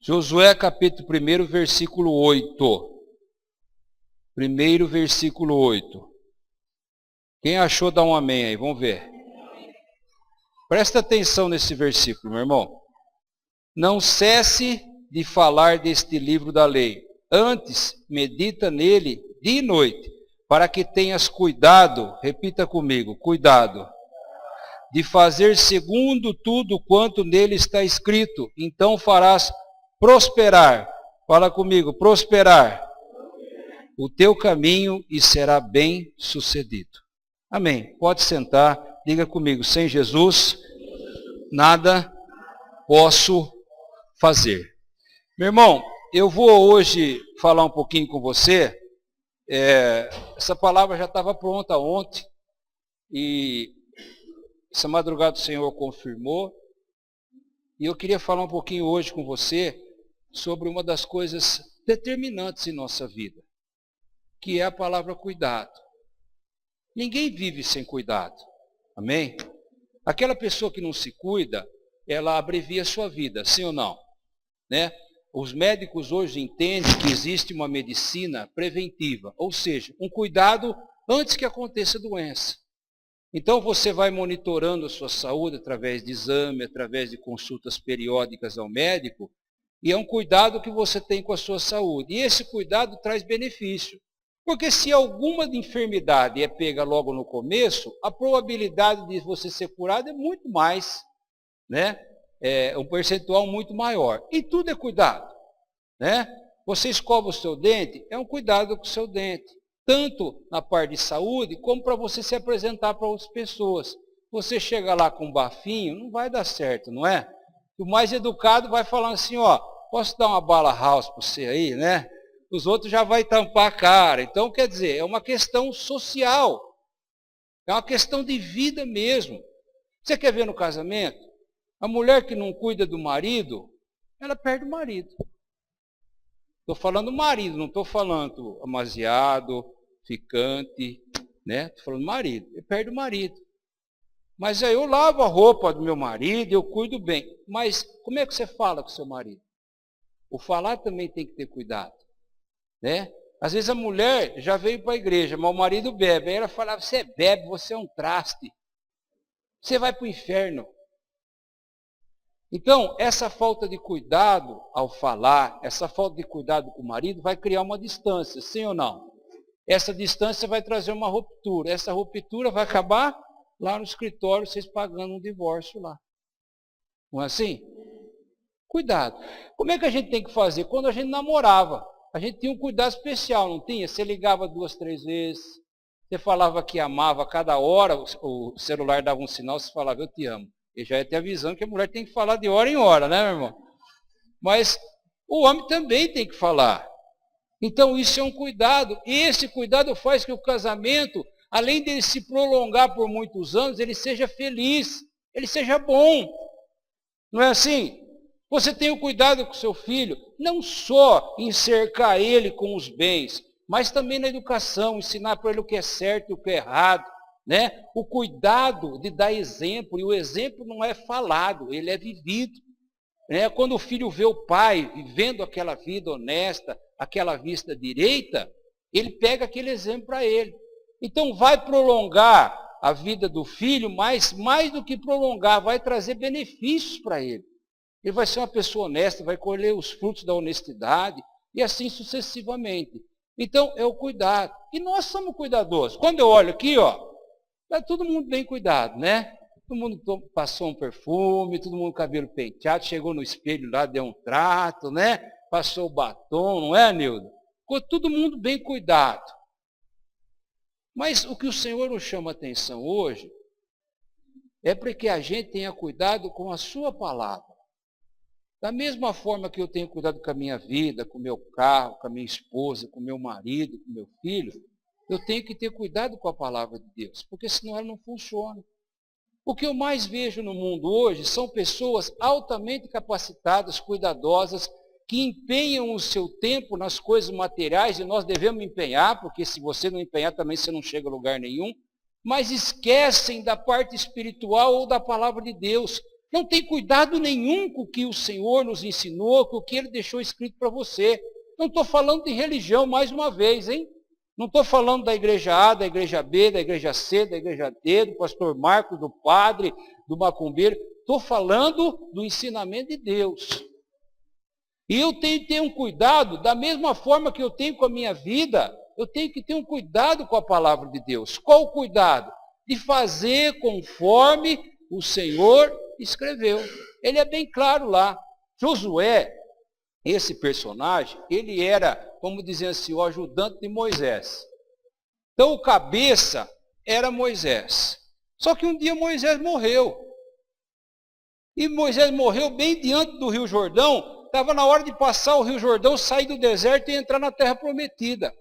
Josué capítulo 1, versículo 8. Primeiro versículo 8. Quem achou, dá um amém aí, vamos ver. Presta atenção nesse versículo, meu irmão. Não cesse de falar deste livro da lei. Antes, medita nele dia e noite, para que tenhas cuidado, repita comigo, cuidado, de fazer segundo tudo quanto nele está escrito. Então farás prosperar, fala comigo, prosperar o teu caminho e será bem sucedido. Amém. Pode sentar, diga comigo, sem Jesus, nada posso fazer. Meu irmão, eu vou hoje falar um pouquinho com você. Essa palavra já estava pronta ontem e essa madrugada o Senhor confirmou. E eu queria falar um pouquinho hoje com você sobre uma das coisas determinantes em nossa vida, que é a palavra cuidado. Ninguém vive sem cuidado. Amém? Aquela pessoa que não se cuida, ela abrevia a sua vida, sim ou não? Né? Os médicos hoje entendem que existe uma medicina preventiva, ou seja, um cuidado antes que aconteça a doença. Então você vai monitorando a sua saúde através de exame, através de consultas periódicas ao médico, e é um cuidado que você tem com a sua saúde. E esse cuidado traz benefício. Porque se alguma enfermidade é pega logo no começo, a probabilidade de você ser curado é muito mais, né? É um percentual muito maior. E tudo é cuidado, né? Você escova o seu dente, é um cuidado com o seu dente. Tanto na parte de saúde, como para você se apresentar para outras pessoas. Você chega lá com um bafinho, não vai dar certo, não é? O mais educado vai falando assim, ó, posso dar uma bala house para você aí, né? Os outros já vai tampar a cara. Então, quer dizer, é uma questão social. É uma questão de vida mesmo. Você quer ver no casamento? A mulher que não cuida do marido, ela perde o marido. Estou falando marido, não estou falando amaziado, ficante, né? Estou falando marido. Ele perde o marido. Mas aí eu lavo a roupa do meu marido, eu cuido bem. Mas como é que você fala com o seu marido? O falar também tem que ter cuidado. Né? Às vezes a mulher já veio para a igreja, mas o marido bebe. Aí ela falava, você bebe, você é um traste. Você vai para o inferno. Então, essa falta de cuidado ao falar, essa falta de cuidado com o marido vai criar uma distância, sim ou não? Essa distância vai trazer uma ruptura. Essa ruptura vai acabar lá no escritório, vocês pagando um divórcio lá. Não é assim? Cuidado. Como é que a gente tem que fazer? Quando a gente namorava, a gente tinha um cuidado especial, não tinha? Você ligava 2, 3 vezes, você falava que amava, cada hora o celular dava um sinal, você falava, eu te amo. Ele já ia te avisando que a mulher tem que falar de hora em hora, né, meu irmão? Mas o homem também tem que falar. Então isso é um cuidado. E esse cuidado faz que o casamento, além dele se prolongar por muitos anos, ele seja feliz, ele seja bom. Não é assim? Você tem o cuidado com seu filho, não só em cercar ele com os bens, mas também na educação, ensinar para ele o que é certo e o que é errado. Né? O cuidado de dar exemplo, e o exemplo não é falado, ele é vivido. Né? Quando o filho vê o pai vivendo aquela vida honesta, aquela vista direita, ele pega aquele exemplo para ele. Então vai prolongar a vida do filho, mas mais do que prolongar, vai trazer benefícios para ele. Ele vai ser uma pessoa honesta, vai colher os frutos da honestidade, e assim sucessivamente. Então é o cuidado. E nós somos cuidadosos. Quando eu olho aqui, ó, está todo mundo bem cuidado, né? Todo mundo passou um perfume, todo mundo com o cabelo penteado, chegou no espelho lá, deu um trato, né? Passou o batom, não é, Nildo? Ficou todo mundo bem cuidado. Mas o que o Senhor nos chama a atenção hoje é para que a gente tenha cuidado com a sua palavra. Da mesma forma que eu tenho cuidado com a minha vida, com o meu carro, com a minha esposa, com o meu marido, com o meu filho, eu tenho que ter cuidado com a palavra de Deus, porque senão ela não funciona. O que eu mais vejo no mundo hoje são pessoas altamente capacitadas, cuidadosas, que empenham o seu tempo nas coisas materiais, e nós devemos empenhar, porque se você não empenhar também você não chega a lugar nenhum, mas esquecem da parte espiritual ou da palavra de Deus. Não tem cuidado nenhum com o que o Senhor nos ensinou, com o que Ele deixou escrito para você. Não estou falando de religião mais uma vez, hein? Não estou falando da igreja A, da igreja B, da igreja C, da igreja D, do pastor Marcos, do padre, do macumbeiro. Estou falando do ensinamento de Deus. E eu tenho que ter um cuidado, da mesma forma que eu tenho com a minha vida, eu tenho que ter um cuidado com a palavra de Deus. Qual o cuidado? De fazer conforme o Senhor escreveu. Ele é bem claro lá. Josué, esse personagem, ele era, como dizendo assim, o ajudante de Moisés. Então o cabeça era Moisés. Só que um dia Moisés morreu. E Moisés morreu bem diante do Rio Jordão. Estava na hora de passar o Rio Jordão, sair do deserto e entrar na Terra Prometida.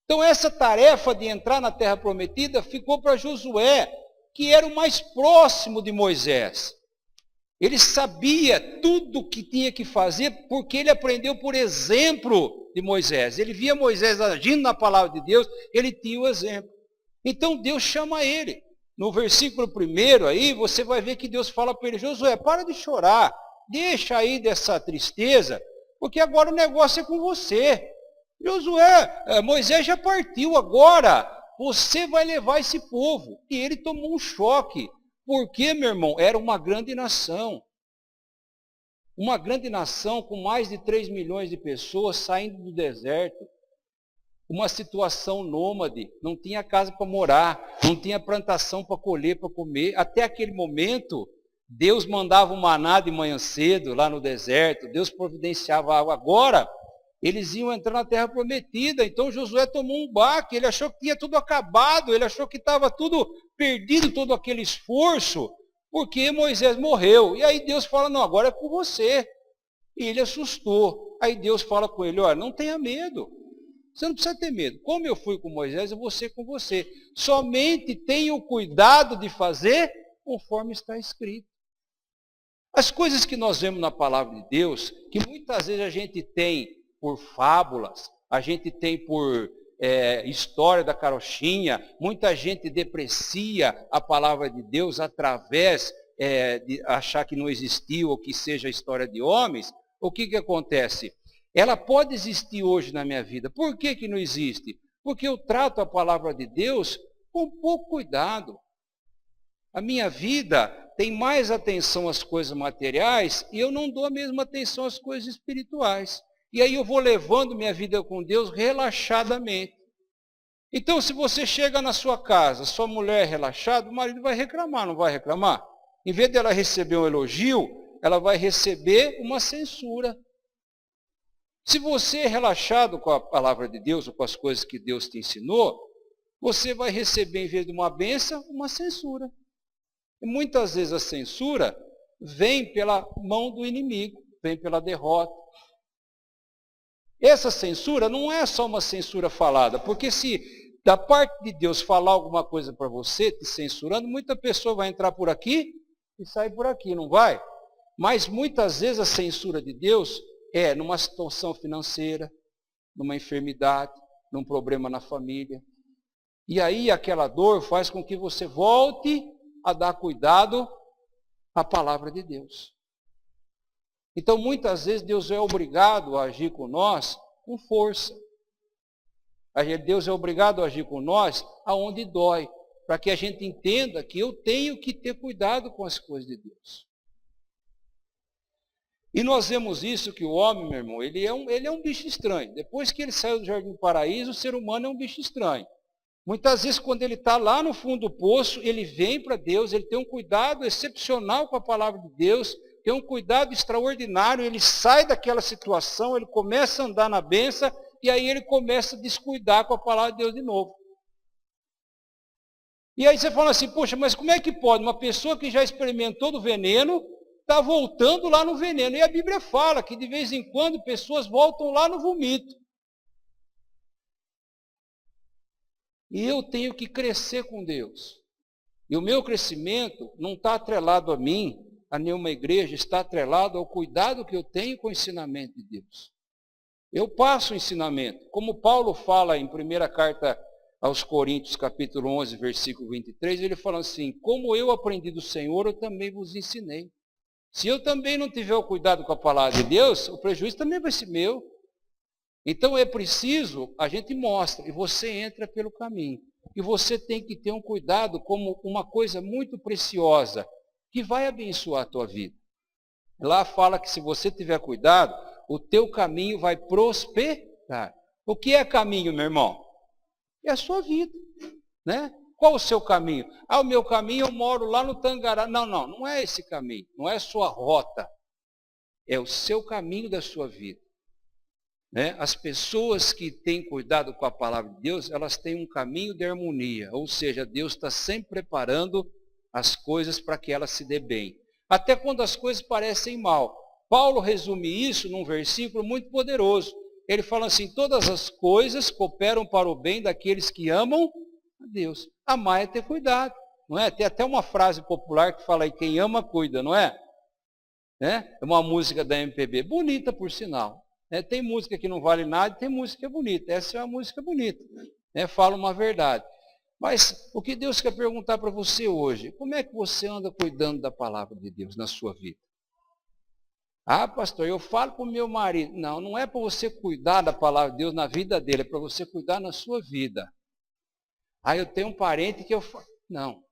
Então essa tarefa de entrar na Terra Prometida ficou para Josué, que era o mais próximo de Moisés. Ele sabia tudo o que tinha que fazer, porque ele aprendeu por exemplo de Moisés. Ele via Moisés agindo na palavra de Deus, ele tinha o exemplo. Então Deus chama ele. No versículo 1 aí, você vai ver que Deus fala para ele, Josué, para de chorar, deixa aí dessa tristeza, porque agora o negócio é com você. Josué, Moisés já partiu, agora você vai levar esse povo. E ele tomou um choque. Porque, meu irmão, era uma grande nação. Uma grande nação com mais de 3 milhões de pessoas saindo do deserto. Uma situação nômade. Não tinha casa para morar. Não tinha plantação para colher, para comer. Até aquele momento, Deus mandava um maná de manhã cedo lá no deserto. Deus providenciava água. Agora, eles iam entrar na terra prometida. Então Josué tomou um baque. Ele achou que tinha tudo acabado. Ele achou que estava tudo perdido, todo aquele esforço, porque Moisés morreu. E aí Deus fala, não, agora é com você. E ele assustou. Aí Deus fala com ele, olha, não tenha medo. Você não precisa ter medo. Como eu fui com Moisés, eu vou ser com você. Somente tenha o cuidado de fazer conforme está escrito. As coisas que nós vemos na palavra de Deus, que muitas vezes a gente tem por fábulas, a gente tem por história da carochinha, muita gente deprecia a palavra de Deus através de achar que não existiu ou que seja história de homens. O que acontece? Ela pode existir hoje na minha vida. Por que não existe? Porque eu trato a palavra de Deus com pouco cuidado. A minha vida tem mais atenção às coisas materiais e eu não dou a mesma atenção às coisas espirituais. E aí eu vou levando minha vida com Deus relaxadamente. Então, se você chega na sua casa, sua mulher é relaxada, o marido vai reclamar, não vai reclamar? Em vez dela receber um elogio, ela vai receber uma censura. Se você é relaxado com a palavra de Deus ou com as coisas que Deus te ensinou, você vai receber, em vez de uma bênção, uma censura. E muitas vezes a censura vem pela mão do inimigo, vem pela derrota. Essa censura não é só uma censura falada, porque se da parte de Deus falar alguma coisa para você, te censurando, muita pessoa vai entrar por aqui e sair por aqui, não vai? Mas muitas vezes a censura de Deus é numa situação financeira, numa enfermidade, num problema na família. E aí aquela dor faz com que você volte a dar cuidado à palavra de Deus. Então, muitas vezes, Deus é obrigado a agir com nós com força. Deus é obrigado a agir com nós aonde dói, para que a gente entenda que eu tenho que ter cuidado com as coisas de Deus. E nós vemos isso, que o homem, meu irmão, ele é um bicho estranho. Depois que ele saiu do Jardim do Paraíso, o ser humano é um bicho estranho. Muitas vezes, quando ele está lá no fundo do poço, ele vem para Deus, ele tem um cuidado excepcional com a palavra de Deus, tem um cuidado extraordinário, ele sai daquela situação, ele começa a andar na bênção, e aí ele começa a descuidar com a palavra de Deus de novo. E aí você fala assim, poxa, mas como é que pode? Uma pessoa que já experimentou do veneno, está voltando lá no veneno. E a Bíblia fala que de vez em quando pessoas voltam lá no vomito. E eu tenho que crescer com Deus. E o meu crescimento não está atrelado a mim, a nenhuma igreja, está atrelado ao cuidado que eu tenho com o ensinamento de Deus. Eu passo o ensinamento. Como Paulo fala em primeira carta aos Coríntios, capítulo 11, versículo 23, ele fala assim, como eu aprendi do Senhor, eu também vos ensinei. Se eu também não tiver o cuidado com a palavra de Deus, o prejuízo também vai ser meu. Então é preciso, a gente mostra, e você entra pelo caminho. E você tem que ter um cuidado como uma coisa muito preciosa, que vai abençoar a tua vida. Lá fala que se você tiver cuidado, o teu caminho vai prosperar. O que é caminho, meu irmão? É a sua vida, né? Qual o seu caminho? O meu caminho, eu moro lá no Tangará. Não é esse caminho, não é a sua rota. É o seu caminho da sua vida. Né? As pessoas que têm cuidado com a palavra de Deus, elas têm um caminho de harmonia, ou seja, Deus está sempre preparando as coisas para que elas se dê bem. Até quando as coisas parecem mal. Paulo resume isso num versículo muito poderoso. Ele fala assim, todas as coisas cooperam para o bem daqueles que amam a Deus. Amar é ter cuidado, não é? Tem até uma frase popular que fala aí, quem ama cuida, não é? É uma música da MPB, bonita por sinal. Tem música que não vale nada e tem música que é bonita. Essa é uma música bonita. Fala uma verdade. Mas o que Deus quer perguntar para você hoje? Como é que você anda cuidando da palavra de Deus na sua vida? Pastor, eu falo para o meu marido. Não é para você cuidar da palavra de Deus na vida dele, é para você cuidar na sua vida. Eu tenho um parente que eu falo. Não.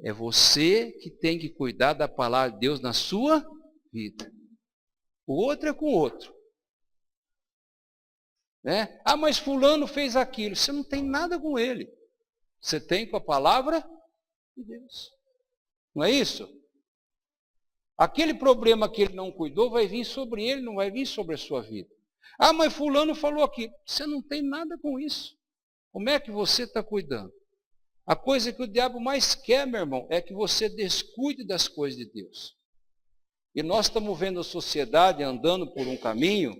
É você que tem que cuidar da palavra de Deus na sua vida. O outro é com o outro. Mas fulano fez aquilo. Você não tem nada com ele. Você tem com a palavra de Deus. Não é isso? Aquele problema que ele não cuidou vai vir sobre ele, não vai vir sobre a sua vida. Mas fulano falou aquilo. Você não tem nada com isso. Como é que você está cuidando? A coisa que o diabo mais quer, meu irmão, é que você descuide das coisas de Deus. E nós estamos vendo a sociedade andando por um caminho,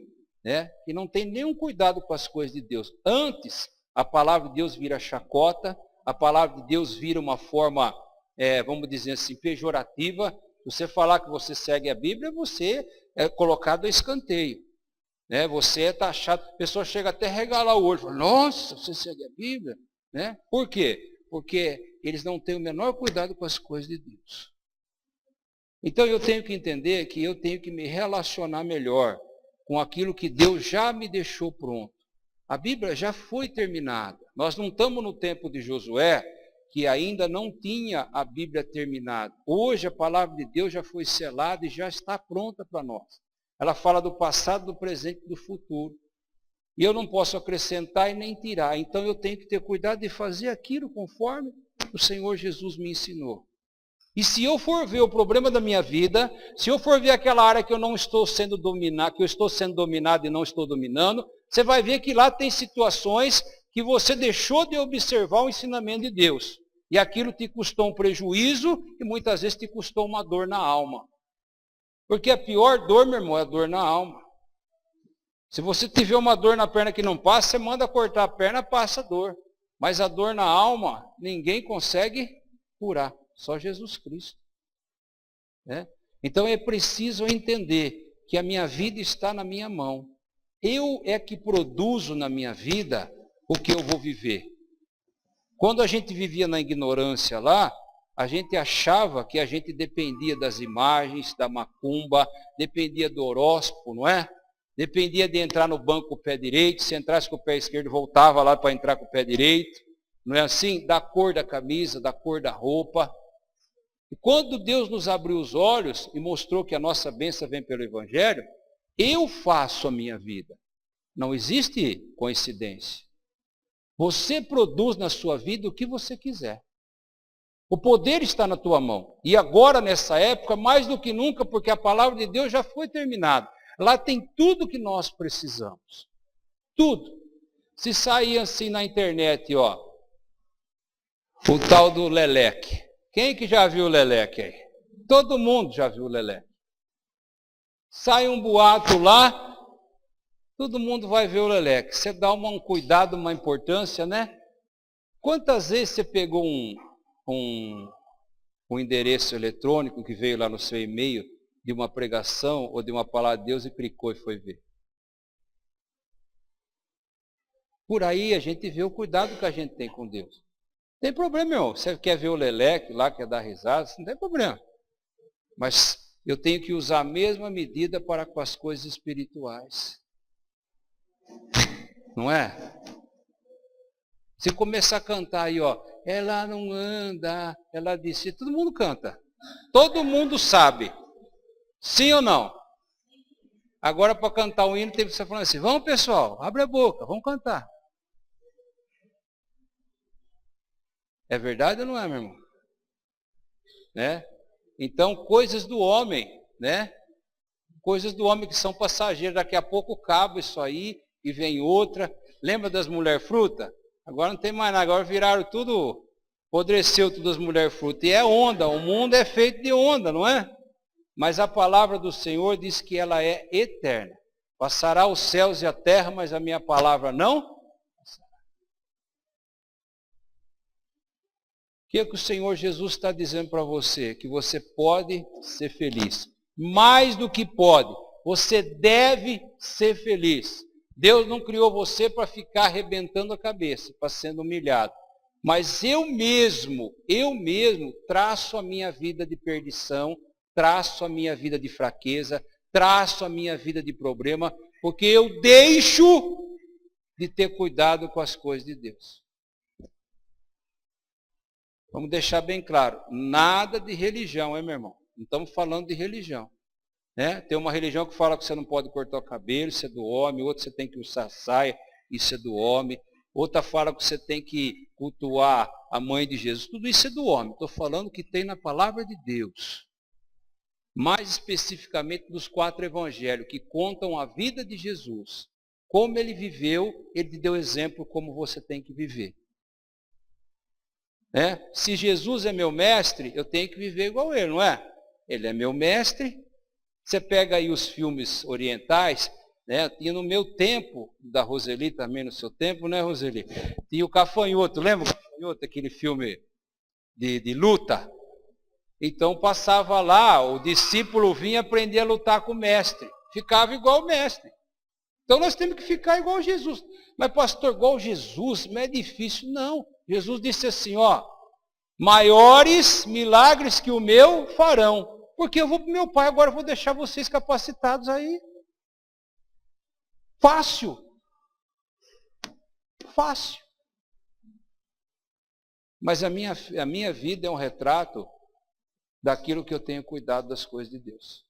que não tem nenhum cuidado com as coisas de Deus. Antes, a palavra de Deus vira chacota, a palavra de Deus vira uma forma, vamos dizer assim, pejorativa. Você falar que você segue a Bíblia, você é colocado a escanteio. Você é taxado, a pessoa chega até a regalar o olho, fala, nossa, você segue a Bíblia? Por quê? Porque eles não têm o menor cuidado com as coisas de Deus. Então eu tenho que entender que eu tenho que me relacionar melhor com aquilo que Deus já me deixou pronto. A Bíblia já foi terminada. Nós não estamos no tempo de Josué, que ainda não tinha a Bíblia terminada. Hoje a palavra de Deus já foi selada e já está pronta para nós. Ela fala do passado, do presente e do futuro. E eu não posso acrescentar e nem tirar. Então eu tenho que ter cuidado de fazer aquilo conforme o Senhor Jesus me ensinou. E se eu for ver o problema da minha vida, se eu for ver aquela área que eu não estou sendo dominado, que eu estou sendo dominado e não estou dominando, você vai ver que lá tem situações que você deixou de observar o ensinamento de Deus. E aquilo te custou um prejuízo e muitas vezes te custou uma dor na alma. Porque a pior dor, meu irmão, é a dor na alma. Se você tiver uma dor na perna que não passa, você manda cortar a perna, passa a dor. Mas a dor na alma, ninguém consegue curar. Só Jesus Cristo. Então é preciso entender que a minha vida está na minha mão. Eu é que produzo na minha vida o que eu vou viver. Quando a gente vivia na ignorância lá, a gente achava que a gente dependia das imagens, da macumba, dependia do horóscopo, não é? Dependia de entrar no banco com o pé direito, se entrasse com o pé esquerdo, voltava lá para entrar com o pé direito. Não é assim? Da cor da camisa, da cor da roupa. E quando Deus nos abriu os olhos e mostrou que a nossa bênção vem pelo Evangelho, eu faço a minha vida. Não existe coincidência. Você produz na sua vida o que você quiser. O poder está na tua mão. E agora, nessa época, mais do que nunca, porque a palavra de Deus já foi terminada. Lá tem tudo que nós precisamos. Tudo. Se sair assim na internet, ó, o tal do Leleque. Quem que já viu o Leleque aí? Todo mundo já viu o Leleque. Sai um boato lá, todo mundo vai ver o Leleque. Você dá um cuidado, uma importância, né? Quantas vezes você pegou um endereço eletrônico que veio lá no seu e-mail de uma pregação ou de uma palavra de Deus e clicou e foi ver? Por aí a gente vê o cuidado que a gente tem com Deus. Tem problema, irmão. Você quer ver o Leleque lá, quer dar risada, não tem problema. Mas eu tenho que usar a mesma medida para com as coisas espirituais. Não é? Se começar a cantar aí, ó, ela não anda, ela disse, todo mundo canta. Todo mundo sabe. Sim ou não? Agora, para cantar o hino, tem que estar falando assim, vamos pessoal, abre a boca, vamos cantar. É verdade ou não é, meu irmão? Né? Então, coisas do homem, né? Coisas do homem que são passageiras. Daqui a pouco acaba isso aí e vem outra. Lembra das mulher fruta? Agora não tem mais nada, agora viraram tudo, apodreceu tudo as mulher fruta. E é onda, o mundo é feito de onda, não é? Mas a palavra do Senhor diz que ela é eterna. Passará os céus e a terra, mas a minha palavra não passará. O que o Senhor Jesus está dizendo para você? Que você pode ser feliz. Mais do que pode, você deve ser feliz. Deus não criou você para ficar arrebentando a cabeça, para sendo humilhado. Mas eu mesmo traço a minha vida de perdição, traço a minha vida de fraqueza, traço a minha vida de problema, porque eu deixo de ter cuidado com as coisas de Deus. Vamos deixar bem claro, nada de religião, meu irmão? Não estamos falando de religião. Né? Tem uma religião que fala que você não pode cortar o cabelo, isso é do homem, outra você tem que usar saia, isso é do homem, outra fala que você tem que cultuar a mãe de Jesus, tudo isso é do homem. Estou falando que tem na palavra de Deus. Mais especificamente dos 4 evangelhos, que contam a vida de Jesus. Como ele viveu, ele te deu exemplo como você tem que viver. Se Jesus é meu mestre, eu tenho que viver igual ele, não é? Ele é meu mestre. Você pega aí os filmes orientais, né? Tinha no meu tempo, da Roseli também no seu tempo, né, Roseli? Tinha o Cafanhoto, lembra o Cafanhoto, aquele filme de luta? Então passava lá, o discípulo vinha aprender a lutar com o mestre. Ficava igual o mestre. Então nós temos que ficar igual Jesus. Mas pastor, igual Jesus, não é difícil. Não. Jesus disse assim, ó, maiores milagres que o meu farão. Porque eu vou para o meu Pai, agora eu vou deixar vocês capacitados aí. Fácil. Fácil. Mas a minha vida é um retrato daquilo que eu tenho cuidado das coisas de Deus.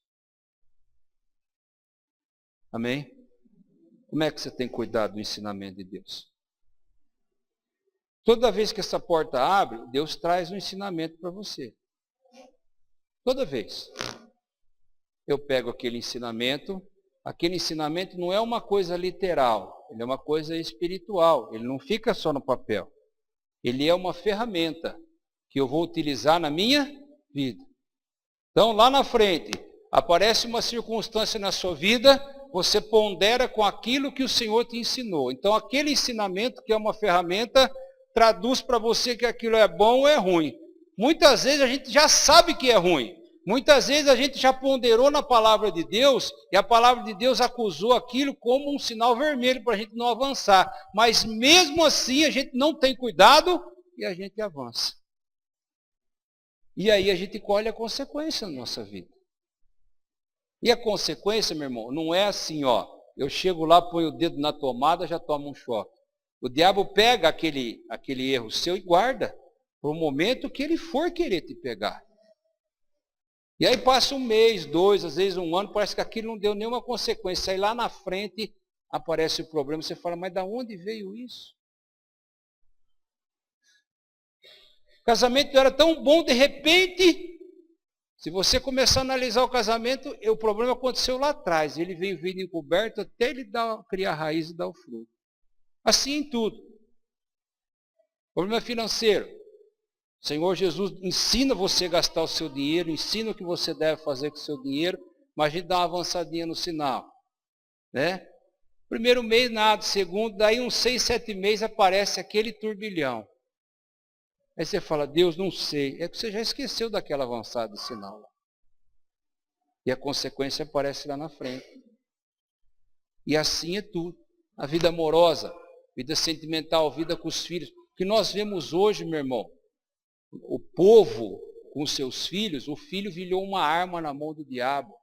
Amém? Como é que você tem cuidado do ensinamento de Deus? Toda vez que essa porta abre, Deus traz um ensinamento para você. Toda vez. Eu pego aquele ensinamento não é uma coisa literal, ele é uma coisa espiritual, ele não fica só no papel. Ele é uma ferramenta que eu vou utilizar na minha vida. Então, lá na frente, aparece uma circunstância na sua vida, você pondera com aquilo que o Senhor te ensinou. Então, aquele ensinamento, que é uma ferramenta, traduz para você que aquilo é bom ou é ruim. Muitas vezes a gente já sabe que é ruim. Muitas vezes a gente já ponderou na palavra de Deus, e a palavra de Deus acusou aquilo como um sinal vermelho para a gente não avançar. Mas mesmo assim a gente não tem cuidado e a gente avança. E aí a gente colhe a consequência na nossa vida. E a consequência, meu irmão, não é assim, ó, eu chego lá, ponho o dedo na tomada, já tomo um choque. O diabo pega aquele erro seu e guarda para o momento que ele for querer te pegar. E aí passa 1 mês, 2, às vezes 1 ano, parece que aquilo não deu nenhuma consequência. Aí lá na frente aparece o problema, você fala, mas de onde veio isso? O casamento era tão bom, de repente, se você começar a analisar o casamento, o problema aconteceu lá atrás. Ele veio vindo encoberto até ele criar raiz e dar o fruto. Assim em tudo. Problema financeiro. O Senhor Jesus ensina você a gastar o seu dinheiro, ensina o que você deve fazer com o seu dinheiro, mas a gente dá uma avançadinha no sinal. Né? Primeiro mês nada, segundo, daí uns 6, 7 meses aparece aquele turbilhão. Aí você fala, Deus, não sei. É que você já esqueceu daquela avançada de sinal. E a consequência aparece lá na frente. E assim é tudo. A vida amorosa, vida sentimental, vida com os filhos. O que nós vemos hoje, meu irmão, o povo com seus filhos, o filho virou uma arma na mão do diabo.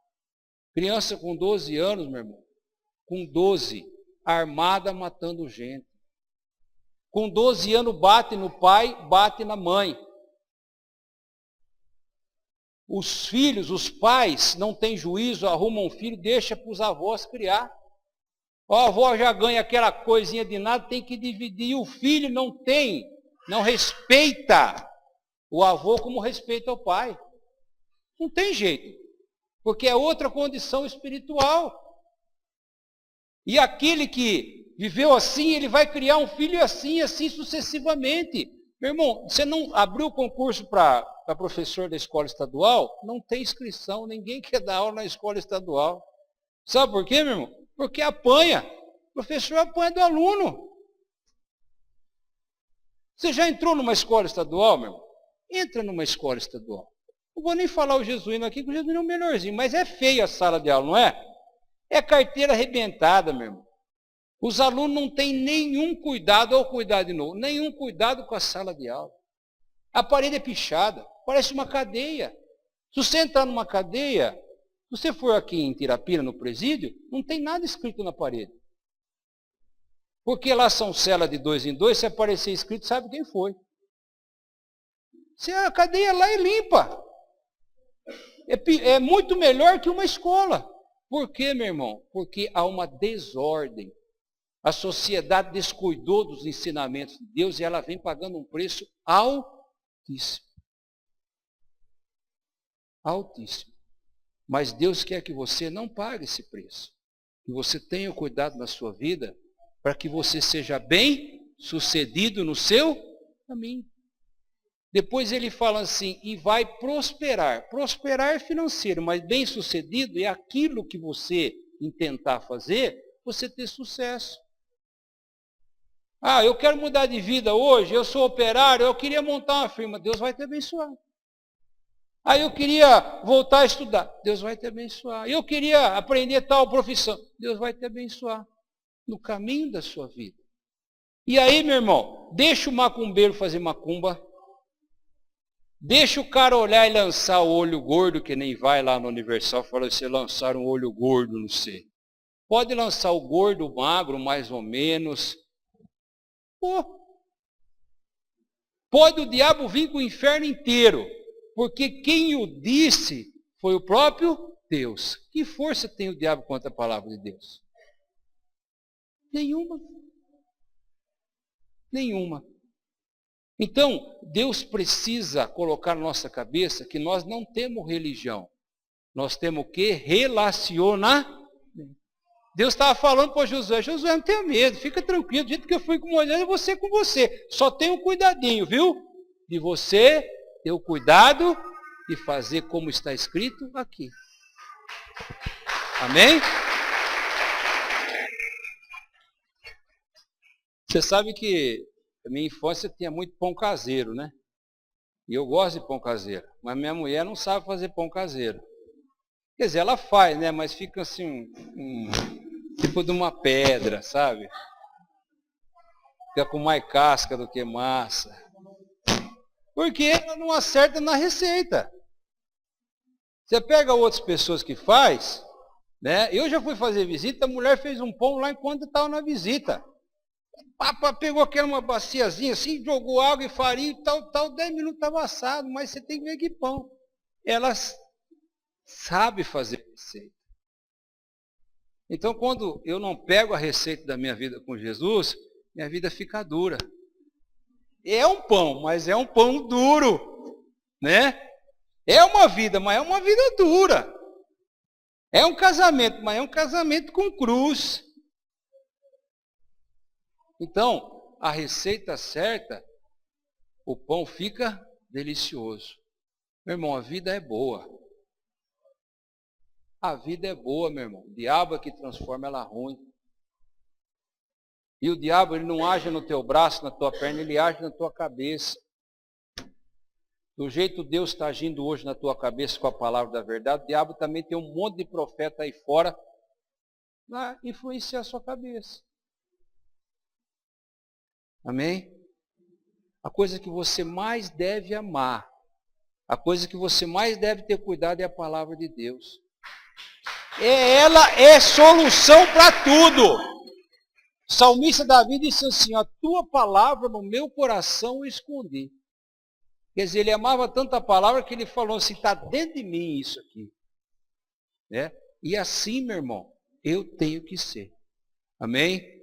Criança com 12 anos, meu irmão, com 12, armada matando gente. Com 12 anos bate no pai, bate na mãe. Os filhos, os pais não têm juízo, arrumam um filho, deixa para os avós criar. O avó já ganha aquela coisinha de nada, tem que dividir. E o filho não tem, não respeita o avô como respeita o pai. Não tem jeito, porque é outra condição espiritual. E aquele que viveu assim, ele vai criar um filho assim, assim sucessivamente. Meu irmão, você não abriu o concurso para professor da escola estadual? Não tem inscrição, ninguém quer dar aula na escola estadual. Sabe por quê, meu irmão? Porque apanha. O professor apanha do aluno. Você já entrou numa escola estadual, meu irmão? Entra numa escola estadual. Não vou nem falar o jesuíno aqui, porque o jesuíno é o melhorzinho, mas é feia a sala de aula, não é? É carteira arrebentada, meu irmão. Os alunos não têm nenhum cuidado, ou cuidado de novo, nenhum cuidado com a sala de aula. A parede é pichada, parece uma cadeia. Se você entrar numa cadeia, se você for aqui em Tirapina, no presídio, não tem nada escrito na parede. Porque lá são celas de 2 em 2, se aparecer escrito, sabe quem foi. Se a cadeia lá é limpa. É muito melhor que uma escola. Por quê, meu irmão? Porque há uma desordem. A sociedade descuidou dos ensinamentos de Deus e ela vem pagando um preço altíssimo. Altíssimo. Mas Deus quer que você não pague esse preço. Que você tenha cuidado na sua vida para que você seja bem sucedido no seu caminho. Depois ele fala assim, e vai prosperar. Prosperar é financeiro, mas bem sucedido é aquilo que você intentar fazer, você ter sucesso. Ah, eu quero mudar de vida hoje, eu sou operário, eu queria montar uma firma, Deus vai te abençoar. Ah, eu queria voltar a estudar, Deus vai te abençoar. Eu queria aprender tal profissão, Deus vai te abençoar no caminho da sua vida. E aí, meu irmão, deixa o macumbeiro fazer macumba, deixa o cara olhar e lançar o olho gordo, que nem vai lá no Universal, fala, você lançar um olho gordo, não sei. Pode lançar o gordo, o magro, mais ou menos. Pô. Pode o diabo vir com o inferno inteiro, porque quem o disse foi o próprio Deus. Que força tem o diabo contra a palavra de Deus? Nenhuma. Nenhuma. Então, Deus precisa colocar na nossa cabeça que nós não temos religião. Nós temos o quê? Relacionamento. Deus estava falando para Josué, Josué, não tenha medo, fica tranquilo, do jeito que eu fui com Moisés, eu vou ser com você. Só tenha um cuidadinho, viu? De você ter o cuidado de fazer como está escrito aqui. Amém? Você sabe que na minha infância tinha muito pão caseiro, né? E eu gosto de pão caseiro, mas minha mulher não sabe fazer pão caseiro. Quer dizer, ela faz, né? Mas fica assim, tipo de uma pedra, sabe? Fica com mais casca do que massa. Porque ela não acerta na receita. Você pega outras pessoas que faz, né? Eu já fui fazer visita, a mulher fez um pão lá enquanto estava na visita. Pegou uma baciazinha assim, jogou água e farinha e tal, 10 minutos estava assado, mas você tem que ver que pão. Ela sabe fazer receita. Então, quando eu não pego a receita da minha vida com Jesus, minha vida fica dura. É um pão, mas é um pão duro, né? É uma vida, mas é uma vida dura. É um casamento, mas é um casamento com cruz. Então, a receita certa, o pão fica delicioso. Meu irmão, a vida é boa. A vida é boa, meu irmão. O diabo é que transforma ela ruim. E o diabo, ele não age no teu braço, na tua perna, ele age na tua cabeça. Do jeito Deus está agindo hoje na tua cabeça com a palavra da verdade, o diabo também tem um monte de profeta aí fora para influenciar a sua cabeça. Amém? A coisa que você mais deve amar A coisa que você mais deve ter cuidado é a palavra de Deus. Ela é solução para tudo. O salmista Davi disse assim, a tua palavra no meu coração eu escondi. Quer dizer, ele amava tanto a palavra que ele falou assim, está dentro de mim isso aqui. Né? E assim, meu irmão, eu tenho que ser. Amém?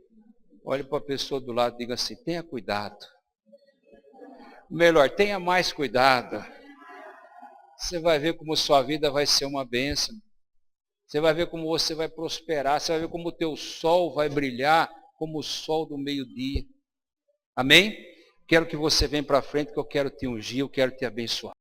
Olhe para a pessoa do lado e diga assim, tenha cuidado. Melhor, tenha mais cuidado. Você vai ver como sua vida vai ser uma bênção. Você vai ver como você vai prosperar. Você vai ver como o teu sol vai brilhar como o sol do meio-dia. Amém? Quero que você venha para frente, que eu quero te ungir, eu quero te abençoar.